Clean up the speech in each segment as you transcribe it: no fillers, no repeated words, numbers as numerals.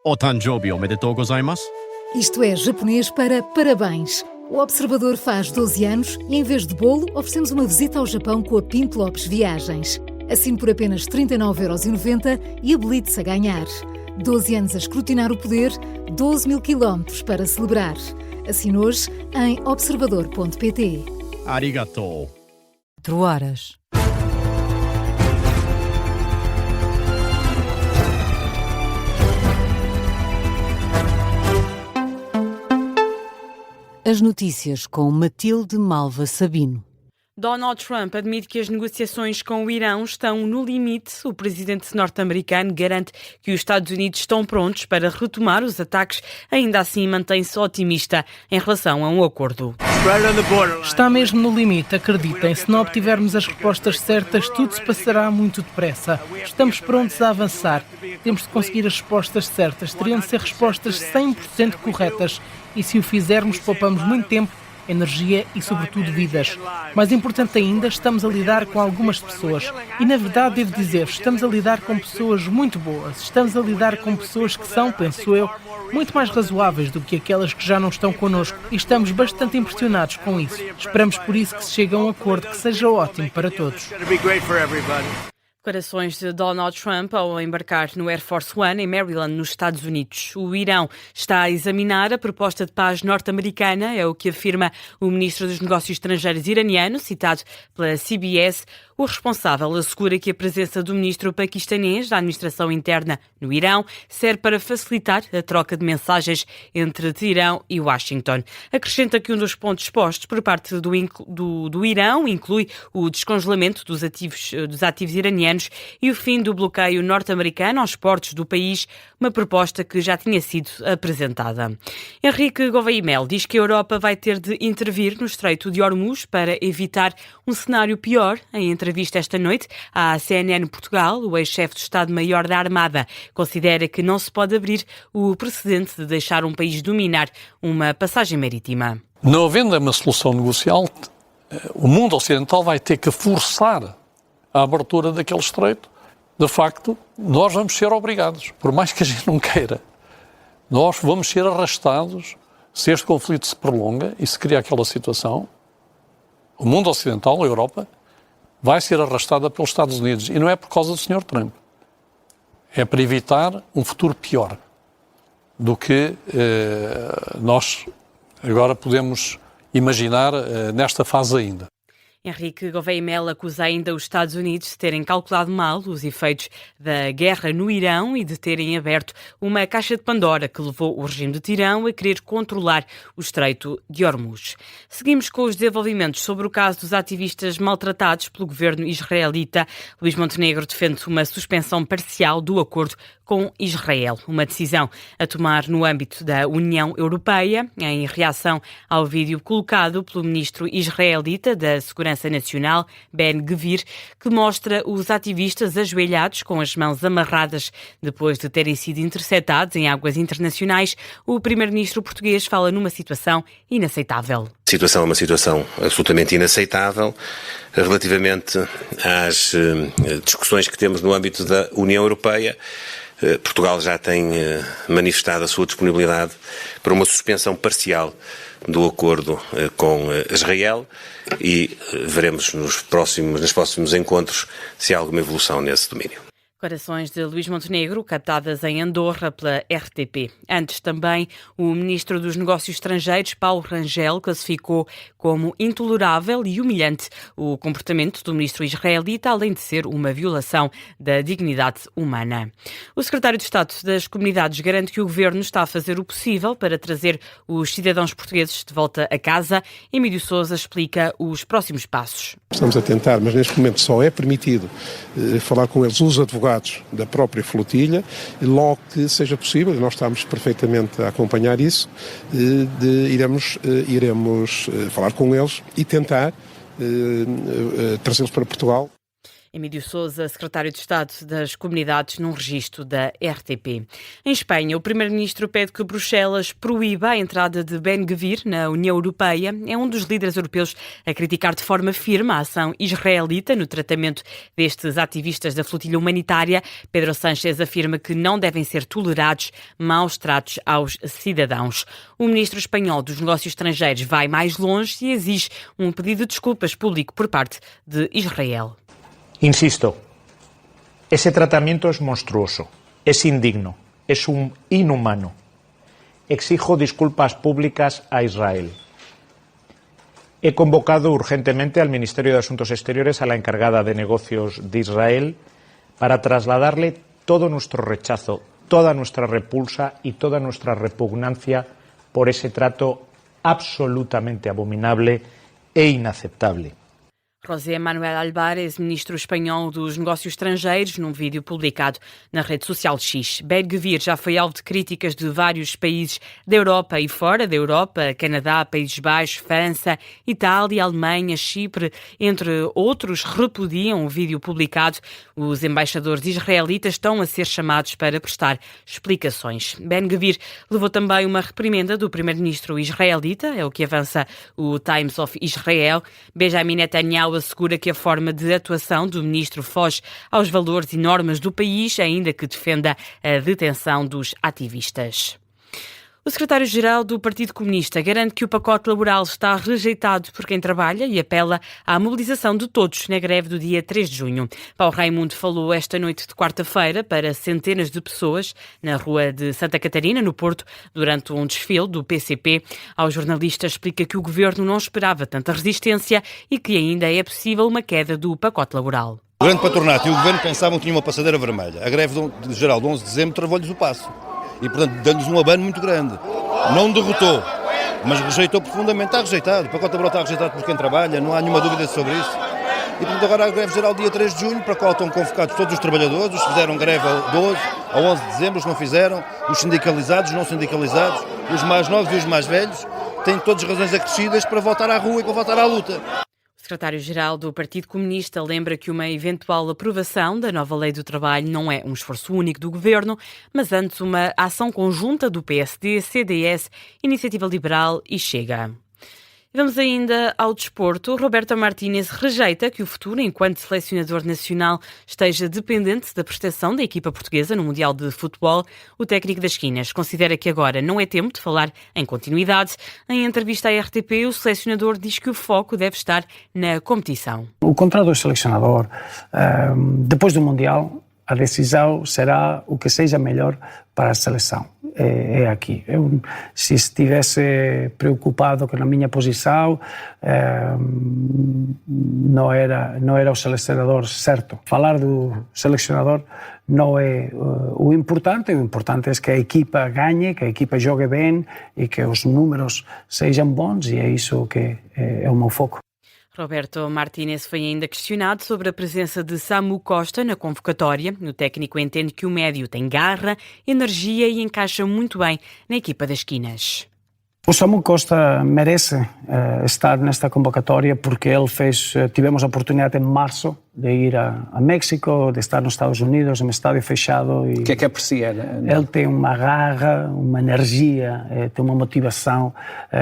O Tanjobi omedetou gozaimasu. Isto é japonês para parabéns. O Observador faz 12 anos e, em vez de bolo, oferecemos uma visita ao Japão com a Pinto Lopes Viagens. Assine por apenas 39,90€ e habilite-se a ganhar. 12 anos a escrutinar o poder, 12 mil quilómetros para celebrar. Assine hoje em observador.pt. Arigatou. 4 horas. As notícias com Matilde Malva Sabino. Donald Trump admite que as negociações com o Irão estão no limite. O presidente norte-americano garante que os Estados Unidos estão prontos para retomar os ataques. Ainda assim, mantém-se otimista em relação a um acordo. Está mesmo no limite, acreditem. Se não obtivermos as respostas certas, tudo se passará muito depressa. Estamos prontos a avançar. Temos de conseguir as respostas certas. Teriam de ser respostas 100% corretas. E se o fizermos, poupamos muito tempo, energia e, sobretudo, vidas. Mais importante ainda, estamos a lidar com algumas pessoas. E, na verdade, devo dizer-vos, estamos a lidar com pessoas muito boas. Estamos a lidar com pessoas que são, penso eu, muito mais razoáveis do que aquelas que já não estão connosco. E estamos bastante impressionados com isso. Esperamos, por isso, que se chegue a um acordo que seja ótimo para todos. Declarações de Donald Trump ao embarcar no Air Force One em Maryland, nos Estados Unidos. O Irão está a examinar a proposta de paz norte-americana, é o que afirma o ministro dos Negócios Estrangeiros iraniano, citado pela CBS. O responsável assegura que a presença do ministro paquistanês da administração interna no Irão serve para facilitar a troca de mensagens entre Teherão e Washington. Acrescenta que um dos pontos expostos por parte do Irão inclui o descongelamento dos ativos iranianos e o fim do bloqueio norte-americano aos portos do país, uma proposta que já tinha sido apresentada. Henrique Gouveia Mel diz que a Europa vai ter de intervir no Estreito de Hormuz para evitar um cenário pior. Em entrevista esta noite à CNN Portugal, o ex-chefe de Estado-Maior da Armada considera que não se pode abrir o precedente de deixar um país dominar uma passagem marítima. Não havendo uma solução negocial, o mundo ocidental vai ter que forçar a abertura daquele estreito. De facto, nós vamos ser obrigados, por mais que a gente não queira. Nós vamos ser arrastados se este conflito se prolonga e se cria aquela situação. O mundo ocidental, a Europa, vai ser arrastada pelos Estados Unidos. E não é por causa do Sr. Trump. É para evitar um futuro pior do que nós agora podemos imaginar nesta fase ainda. Henrique Gouveia Mel acusa ainda os Estados Unidos de terem calculado mal os efeitos da guerra no Irão e de terem aberto uma caixa de Pandora que levou o regime de Teherão a querer controlar o Estreito de Hormuz. Seguimos com os desenvolvimentos sobre o caso dos ativistas maltratados pelo governo israelita. Luís Montenegro defende uma suspensão parcial do acordo com Israel, uma decisão a tomar no âmbito da União Europeia, em reação ao vídeo colocado pelo ministro israelita da Segurança Nacional, Ben-Gvir, que mostra os ativistas ajoelhados com as mãos amarradas depois de terem sido interceptados em águas internacionais. O primeiro-ministro português fala numa situação inaceitável. A situação é uma situação absolutamente inaceitável relativamente às discussões que temos no âmbito da União Europeia. Portugal já tem manifestado a sua disponibilidade para uma suspensão parcial do acordo com Israel e veremos nos próximos encontros se há alguma evolução nesse domínio. Declarações de Luís Montenegro, captadas em Andorra pela RTP. Antes também, o ministro dos Negócios Estrangeiros, Paulo Rangel, classificou como intolerável e humilhante o comportamento do ministro israelita, além de ser uma violação da dignidade humana. O secretário de Estado das Comunidades garante que o governo está a fazer o possível para trazer os cidadãos portugueses de volta a casa. Emílio Sousa explica os próximos passos. Estamos a tentar, mas neste momento só é permitido falar com eles os advogados da própria flotilha, logo que seja possível, e nós estamos perfeitamente a acompanhar isso, iremos falar com eles e tentar trazê-los para Portugal. Emílio Sousa, secretário de Estado das Comunidades, num registro da RTP. Em Espanha, o primeiro-ministro pede que Bruxelas proíba a entrada de Ben-Gvir na União Europeia. É um dos líderes europeus a criticar de forma firme a ação israelita no tratamento destes ativistas da flotilha humanitária. Pedro Sánchez afirma que não devem ser tolerados maus tratos aos cidadãos. O ministro espanhol dos Negócios Estrangeiros vai mais longe e exige um pedido de desculpas público por parte de Israel. Insisto, ese tratamiento es monstruoso, es indigno, es inhumano. Exijo disculpas públicas a Israel. He convocado urgentemente al Ministerio de Asuntos Exteriores a la encargada de negocios de Israel para trasladarle todo nuestro rechazo, toda nuestra repulsa y toda nuestra repugnancia por ese trato absolutamente abominable e inaceptable. José Manuel Álvarez, ministro espanhol dos Negócios Estrangeiros, num vídeo publicado na rede social X. Ben-Gvir já foi alvo de críticas de vários países da Europa e fora da Europa, Canadá, Países Baixos, França, Itália, Alemanha, Chipre, entre outros, repudiam o vídeo publicado. Os embaixadores israelitas estão a ser chamados para prestar explicações. Ben-Gvir levou também uma reprimenda do primeiro-ministro israelita, é o que avança o Times of Israel. Benjamin Netanyahu assegura que a forma de atuação do ministro foge aos valores e normas do país, ainda que defenda a detenção dos ativistas. O secretário-geral do Partido Comunista garante que o pacote laboral está rejeitado por quem trabalha e apela à mobilização de todos na greve do dia 3 de junho. Paulo Raimundo falou esta noite de quarta-feira para centenas de pessoas na rua de Santa Catarina, no Porto, durante um desfile do PCP. Ao jornalista explica que o governo não esperava tanta resistência e que ainda é possível uma queda do pacote laboral. O grande patronato e o governo pensavam que tinha uma passadeira vermelha. A greve geral de 11 de dezembro travou-lhes o passo. E, portanto, deu-lhes um abano muito grande. Não derrotou, mas rejeitou profundamente. Está rejeitado. O pacote laboral está rejeitado por quem trabalha, não há nenhuma dúvida sobre isso. E, portanto, agora a greve geral dia 3 de junho, para a qual estão convocados todos os trabalhadores, os que fizeram greve a 11 de dezembro, os que não fizeram, os sindicalizados, os não sindicalizados, os mais novos e os mais velhos, têm todas as razões acrescidas para voltar à rua e para voltar à luta. O secretário-geral do Partido Comunista lembra que uma eventual aprovação da nova lei do trabalho não é um esforço único do governo, mas antes uma ação conjunta do PSD, CDS, Iniciativa Liberal e Chega. Vamos ainda ao desporto. Roberto Martínez rejeita que o futuro, enquanto selecionador nacional, esteja dependente da prestação da equipa portuguesa no Mundial de Futebol. O técnico das Quinas considera que agora não é tempo de falar em continuidade. Em entrevista à RTP, o selecionador diz que o foco deve estar na competição. O contrato do selecionador, depois do Mundial, a decisão será o que seja melhor para a seleção. É aqui. Eu, se estivesse preocupado com a minha posição, não era o selecionador certo. Falar do selecionador não é o importante é que a equipa ganhe, que a equipa jogue bem e que os números sejam bons, e é isso que é o meu foco. Roberto Martínez foi ainda questionado sobre a presença de Samu Costa na convocatória. O técnico entende que o médio tem garra, energia e encaixa muito bem na equipa das Quinas. O Samu Costa merece estar nesta convocatória porque tivemos a oportunidade em março de ir a México, de estar nos Estados Unidos, em um estádio fechado. O que é que aprecia? Ele tem uma garra, uma energia, tem uma motivação.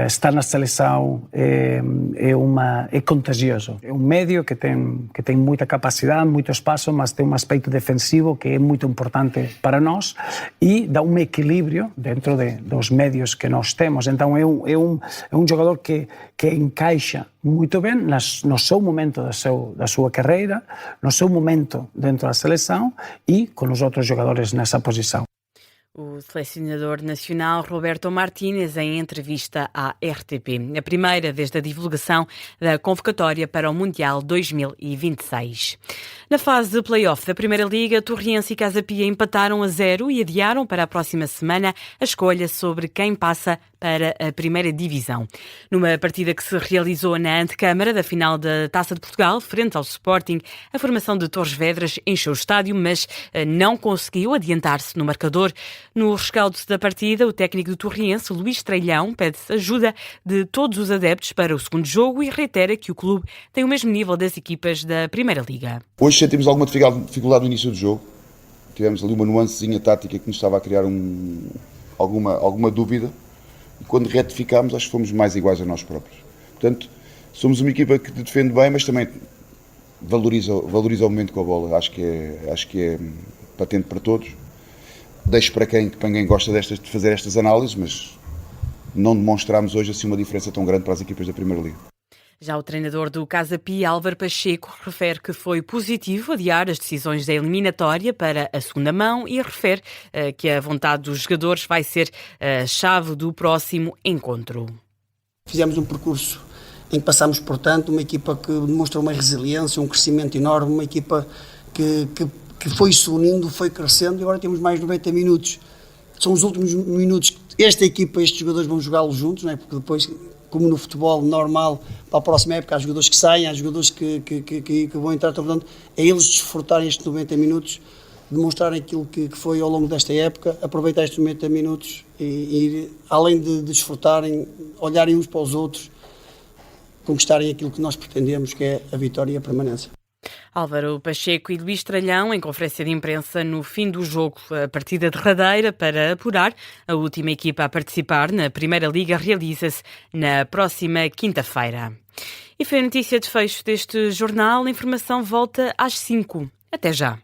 Estar na seleção é contagioso. É um médio que tem muita capacidade, muito espaço, mas tem um aspecto defensivo que é muito importante para nós e dá um equilíbrio dentro dos médios que nós temos. Então é um jogador que encaixa muito bem no seu momento da sua carreira, no seu momento dentro da seleção e com os outros jogadores nessa posição. O selecionador nacional Roberto Martínez em entrevista à RTP. A primeira desde a divulgação da convocatória para o Mundial 2026. Na fase de play-off da Primeira Liga, Torriense e Casa Pia empataram a 0 e adiaram para a próxima semana a escolha sobre quem passa para a Primeira Divisão. Numa partida que se realizou na antecâmara da final da Taça de Portugal, frente ao Sporting, a formação de Torres Vedras encheu o estádio, mas não conseguiu adiantar-se no marcador. No rescaldo da partida, o técnico do Torriense, Luís Trelhão, pede ajuda de todos os adeptos para o segundo jogo e reitera que o clube tem o mesmo nível das equipas da Primeira Liga. Hoje sentimos alguma dificuldade no início do jogo. Tivemos ali uma nuancezinha tática que nos estava a criar alguma dúvida. E quando retificámos, acho que fomos mais iguais a nós próprios. Portanto, somos uma equipa que defende bem, mas também valoriza o momento com a bola. Acho que é patente para todos. Deixo para quem gosta de fazer estas análises, mas não demonstramos hoje assim uma diferença tão grande para as equipas da Primeira Liga. Já o treinador do Casa Pia, Álvaro Pacheco, refere que foi positivo adiar as decisões da eliminatória para a segunda mão e refere que a vontade dos jogadores vai ser a chave do próximo encontro. Fizemos um percurso em que passámos, portanto, uma equipa que demonstrou uma resiliência, um crescimento enorme, uma equipa que foi se unindo, foi crescendo e agora temos mais 90 minutos. São os últimos minutos que esta equipa, estes jogadores vão jogá-los juntos, não é? Porque depois, como no futebol normal, para a próxima época há jogadores que saem, há jogadores que vão entrar, portanto, é eles desfrutarem estes 90 minutos, demonstrarem aquilo que foi ao longo desta época, aproveitar estes 90 minutos e além de desfrutarem, olharem uns para os outros, conquistarem aquilo que nós pretendemos, que é a vitória e a permanência. Álvaro Pacheco e Luís Trelhão, em conferência de imprensa no fim do jogo, a partida derradeira para apurar. A última equipa a participar na Primeira Liga realiza-se na próxima quinta-feira. E foi a notícia de fecho deste jornal. A informação volta às 5. Até já.